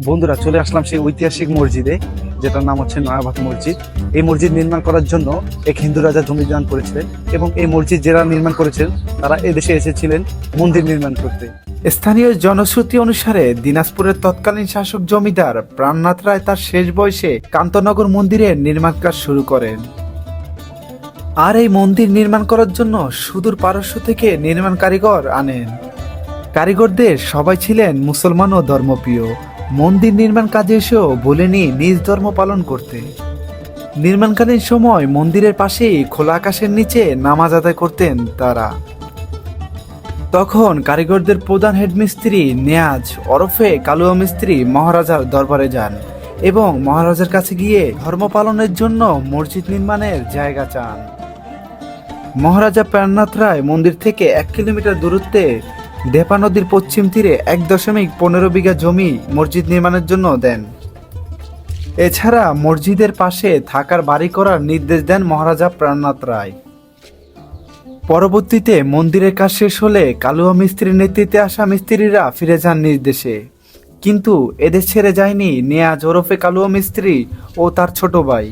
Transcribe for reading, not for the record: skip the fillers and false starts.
বন্ধুরা, চলে আসলাম সেই ঐতিহাসিক মসজিদে, যেটার নাম হচ্ছে নয়াবাত মসজিদ। এই মসজিদ নির্মাণ করার জন্য এক হিন্দু রাজা জমি দান করেছিলেন, এবং এই মসজিদ যারা নির্মাণ করেছেন তারা এদেশে এসেছিলেন মন্দির নির্মাণ করতে। স্থানীয় জনশ্রুতি অনুসারে দিনাজপুরের তৎকালীন শাসক জমিদার প্রাণনাথ রায় তার শেষ বয়সে কান্তনগর মন্দিরের নির্মাণ কাজ শুরু করেন। আর এই মন্দির নির্মাণ করার জন্য সুদূর পারস্য থেকে নির্মাণ কারিগর আনেন। কারিগরদের সবাই ছিলেন মুসলমান ও ধর্মপ্রিয়। মন্দির নির্মাণ কাজে এসেও ভুলেনি নিজ ধর্ম পালন করতে। নির্মাণকালীন সময় মন্দিরের পাশেই খোলা আকাশের নিচে নামাজ আদায় করতেন তারা। তখন কারিগরদের প্রধান হেডমিস্ত্রি নেয়াজ ওরফে কালুয়া মিস্ত্রি মহারাজার দরবারে যান এবং মহারাজার কাছে গিয়ে ধর্ম পালনের জন্য মসজিদ নির্মাণের জায়গা চান। মহারাজা প্রাণনাথ রায় মন্দির থেকে 1 কিলোমিটার দূরত্বে দেপা নদীর পশ্চিম তীরে 1.15 বিঘা জমি মসজিদ নির্মাণের জন্য দেন। এছাড়া মসজিদের পাশে থাকার বাড়ি করার নির্দেশ দেন মহারাজা প্রাণনাথ রায়। পরবর্তীতে মন্দিরের কাজ শেষ হলে কালুয়া মিস্ত্রির নেতৃত্বে আসা মিস্ত্রিরা ফিরে যান নিজ দেশে। কিন্তু এদেশ ছেড়ে যায়নি নেয়াজ ওরফে কালুয়া মিস্ত্রি ও তার ছোট ভাই।